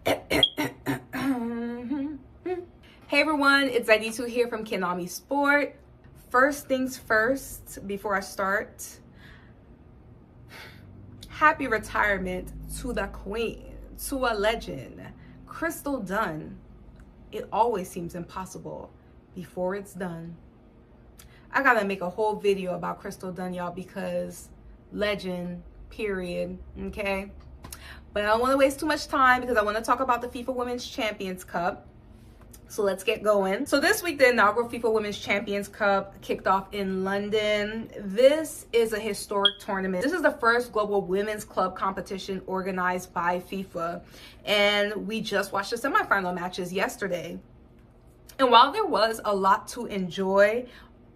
Hey everyone, it's Zaiditu here from kenamesport. First things first, before I start, happy retirement to the queen, to a legend, Crystal Dunn. It always seems impossible before it's done. I gotta make a whole video about Crystal Dunn, y'all, because legend, period, okay? But I don't want to waste too much time because I want to talk about the FIFA Women's Champions Cup. So let's get going. So this week, the inaugural FIFA Women's Champions Cup kicked off in London. This is a historic tournament. This is the first global women's club competition organized by FIFA. And we just watched the semifinal matches yesterday. And while there was a lot to enjoy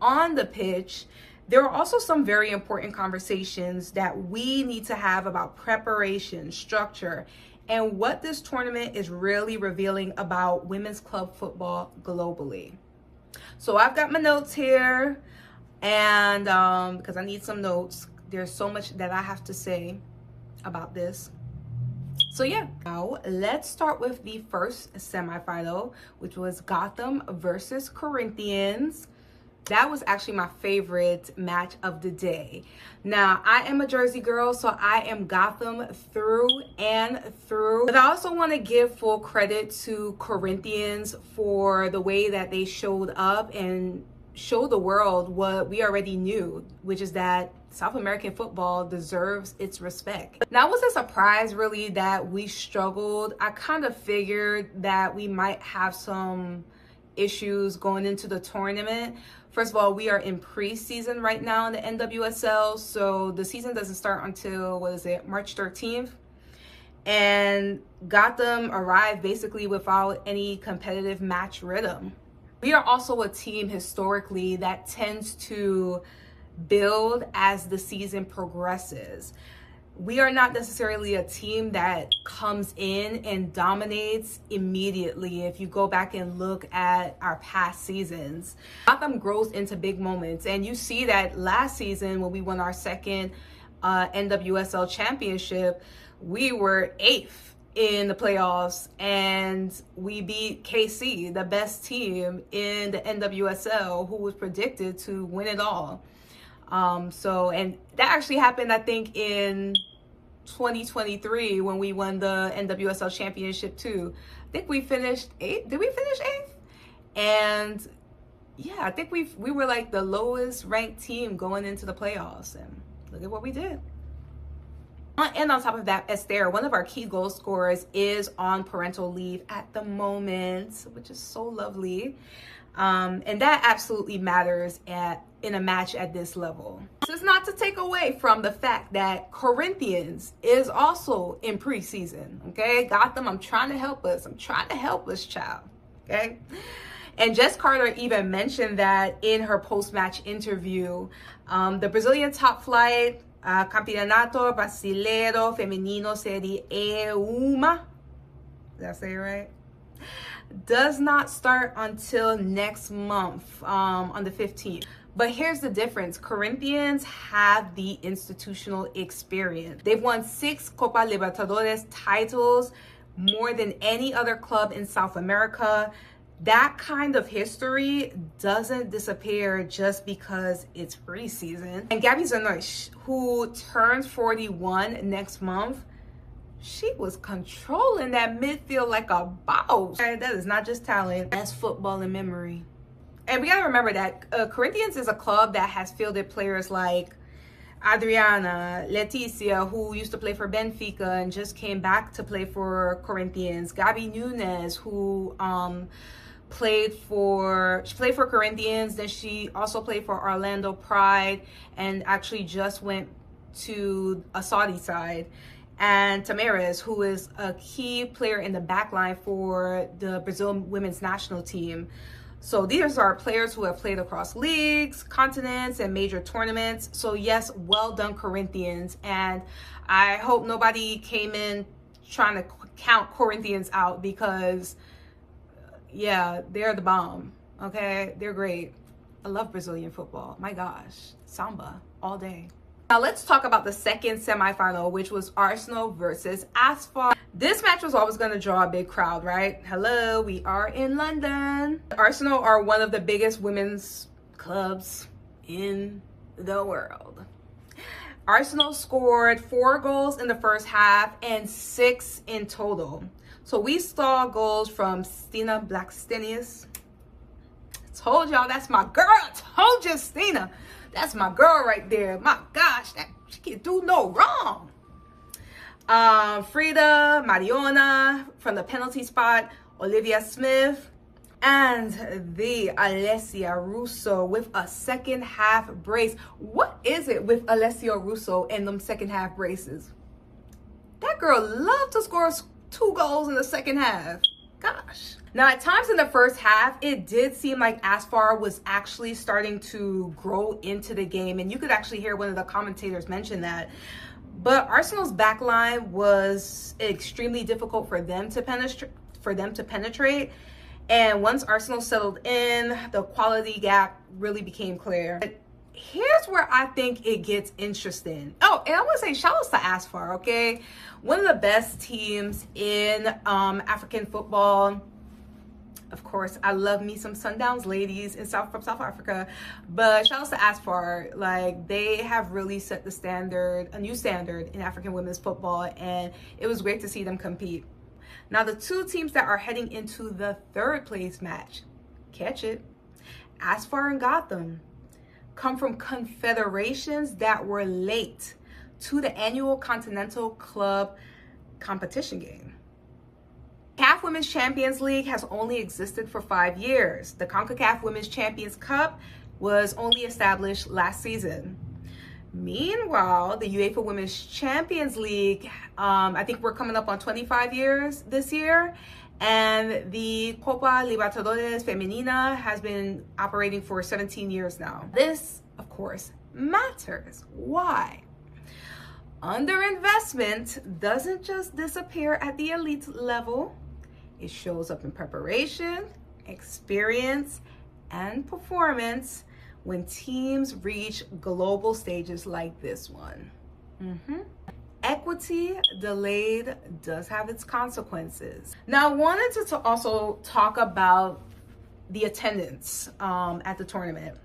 on the pitch, there are also some very important conversations that we need to have about preparation, structure, and what this tournament is really revealing about women's club football globally. So I've got my notes here, and because I need some notes, there's so much that I have to say about this. So yeah, now let's start with the first semifinal, which was Gotham versus Corinthians. That was actually my favorite match of the day. Now, I am a Jersey girl, so I am Gotham through and through. But I also want to give full credit to Corinthians for the way that they showed up and showed the world what we already knew, which is that South American football deserves its respect. Now, it was a surprise, really, that we struggled. I kind of figured that we might have some issues going into the tournament. First of all, we are in preseason right now in the NWSL, so the season doesn't start until, March 13th. And Gotham arrived basically without any competitive match rhythm. We are also a team historically that tends to build as the season progresses. We are not necessarily a team that comes in and dominates immediately. If you go back and look at our past seasons, Gotham grows into big moments. And you see that last season when we won our second NWSL championship, we were 8th in the playoffs and we beat KC, the best team in the NWSL, who was predicted to win it all. And that actually happened, I think, in 2023 when we won the NWSL championship too. I think we finished 8th. Did we finish 8th? And yeah, I think we were like the lowest ranked team going into the playoffs, and look at what we did. And on top of that, Esther, one of our key goal scorers, is on parental leave at the moment, which is so lovely. And that absolutely matters in a match at this level. This is not to take away from the fact that Corinthians is also in preseason, okay? Gotham, I'm trying to help us. I'm trying to help us, child, okay? And Jess Carter even mentioned that in her post-match interview. The Brazilian top flight, Campeonato Brasileiro Feminino Serie A1, did I say it right? Does not start until next month, on the 15th. But here's the difference. Corinthians have the institutional experience. They've won 6 Copa Libertadores titles, more than any other club in South America. That kind of history doesn't disappear just because it's preseason. And Gabby Zanoich, who turns 41 next month, she was controlling that midfield like a boss. That is not just talent, that's football and memory. And we gotta remember that Corinthians is a club that has fielded players like Adriana, Leticia, who used to play for Benfica and just came back to play for Corinthians. Gabi Nunes, who played for Corinthians, then she also played for Orlando Pride and actually just went to a Saudi side. And Tamares, who is a key player in the backline for the Brazil women's national team. So these are players who have played across leagues, continents, and major tournaments. So yes, well done, Corinthians. And I hope nobody came in trying to count Corinthians out, because yeah, they're the bomb, okay? They're great. I love Brazilian football. My gosh, samba all day. Now let's talk about the second semifinal, which was Arsenal versus ASFAR. This match was always going to draw a big crowd, right? Hello, we are in London. Arsenal are one of the biggest women's clubs in the world. Arsenal scored 4 goals in the first half and 6 in total. So we saw goals from Stina Blackstenius. Told y'all that's my girl. I told you, Stina. That's my girl right there. My gosh, she can't do no wrong. Frida, Mariona from the penalty spot, Olivia Smith, and the Alessia Russo with a second half brace. What is it with Alessia Russo and them second half braces? That girl loved to score 2 goals in the second half. Gosh. Now, at times in the first half, it did seem like ASFAR was actually starting to grow into the game, and you could actually hear one of the commentators mention that. But Arsenal's backline was extremely difficult for them to penetrate. And once Arsenal settled in, the quality gap really became clear. But here's where I think it gets interesting. Oh, and I want to say shout outs to ASFAR, okay? One of the best teams in African football. Of course, I love me some Sundowns ladies from South Africa, but shout outs to ASFAR. Like, they have really set the standard, a new standard in African women's football, and it was great to see them compete. Now, the 2 teams that are heading into the 3rd place match, catch it, ASFAR and Gotham, come from confederations that were late to the annual Continental Club competition game. CAF Women's Champions League has only existed for 5 years. The CONCACAF Women's Champions Cup was only established last season. Meanwhile, the UEFA Women's Champions League, I think we're coming up on 25 years this year. And the Copa Libertadores Femenina has been operating for 17 years now. This, of course, matters. Why? Underinvestment doesn't just disappear at the elite level. It shows up in preparation, experience, and performance when teams reach global stages like this one. Equity delayed does have its consequences. Now, I wanted to also talk about the attendance at the tournament.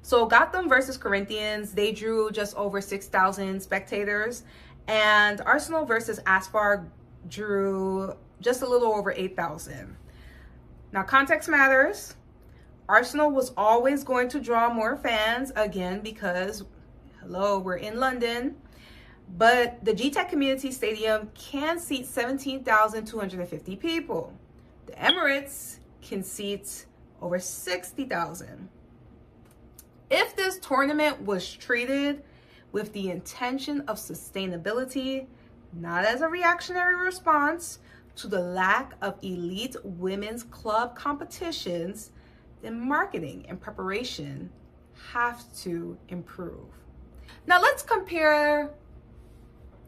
So Gotham versus Corinthians, they drew just over 6,000 spectators, and Arsenal versus ASFAR drew just a little over 8,000. Now, context matters. Arsenal was always going to draw more fans, again, because, hello, we're in London. But the GTEC Community Stadium can seat 17,250 people. The Emirates can seat over 60,000. If this tournament was treated with the intention of sustainability, not as a reactionary response to the lack of elite women's club competitions, then marketing and preparation have to improve. Now let's compare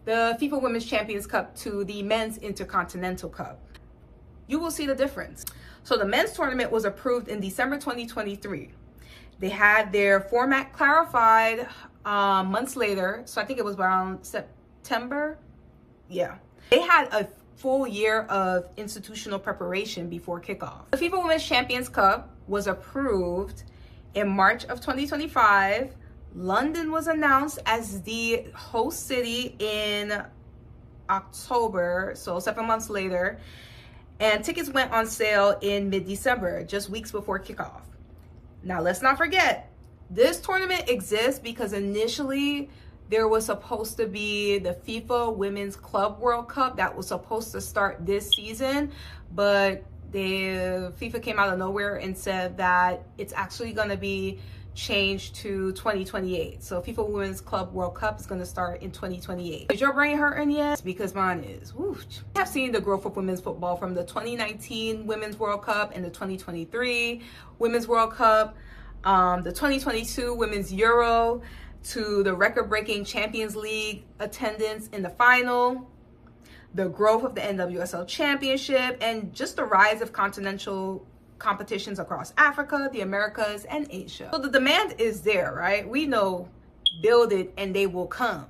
the FIFA Women's Champions Cup to the Men's Intercontinental Cup. You will see the difference. So the men's tournament was approved in December 2023. They had their format clarified months later. So I think it was around September. Yeah. They had a full year of institutional preparation before kickoff. The FIFA Women's Champions Cup was approved in March of 2025. London was announced as the host city in October, so 7 months later, and tickets went on sale in mid-December, just weeks before kickoff. Now, let's not forget, this tournament exists because initially there was supposed to be the FIFA Women's Club World Cup that was supposed to start this season, but the FIFA came out of nowhere and said that it's actually going to be changed to 2028. So FIFA Women's Club World Cup is going to start in 2028. Is your brain hurting yet? Because mine is. Woof. I've seen the growth of women's football from the 2019 Women's World Cup and the 2023 Women's World Cup, the 2022 Women's Euro, to the record-breaking Champions League attendance in the final, the growth of the NWSL Championship, and just the rise of continental competitions across Africa, the Americas, and Asia. So the demand is there, right? We know build it and they will come.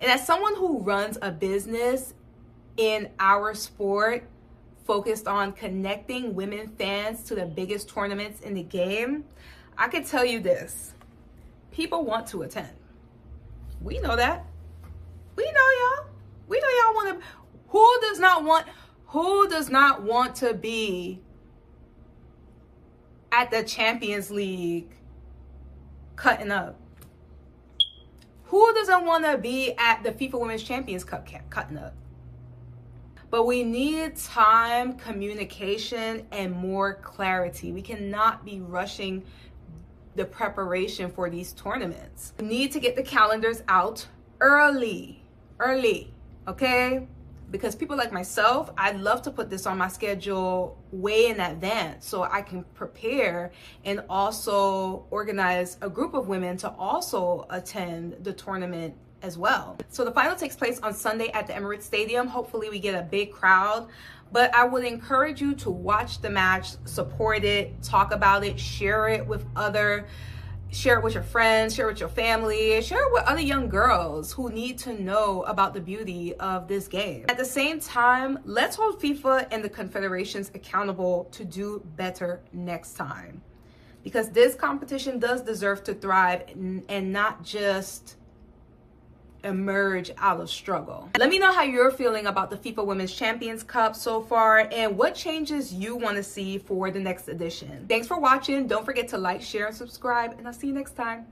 And as someone who runs a business in our sport focused on connecting women fans to the biggest tournaments in the game, I can tell you this: people want to attend. We know that. We know y'all. We know y'all want to. Who does not want to be at the Champions League cutting up? Who doesn't want to be at the FIFA Women's Champions Cup cutting up? But we need time, communication, and more clarity. We cannot be rushing the preparation for these tournaments. We need to get the calendars out early, okay? Because people like myself, I'd love to put this on my schedule way in advance so I can prepare and also organize a group of women to also attend the tournament as well. So the final takes place on Sunday at the Emirates Stadium. Hopefully we get a big crowd, but I would encourage you to watch the match, support it, talk about it, share it with your friends, share it with your family, share it with other young girls who need to know about the beauty of this game. At the same time, let's hold FIFA and the confederations accountable to do better next time, because this competition does deserve to thrive and not just emerge out of struggle. Let me know how you're feeling about the FIFA Women's Champions Cup so far and what changes you want to see for the next edition. Thanks for watching. Don't forget to like, share, and subscribe, and I'll see you next time.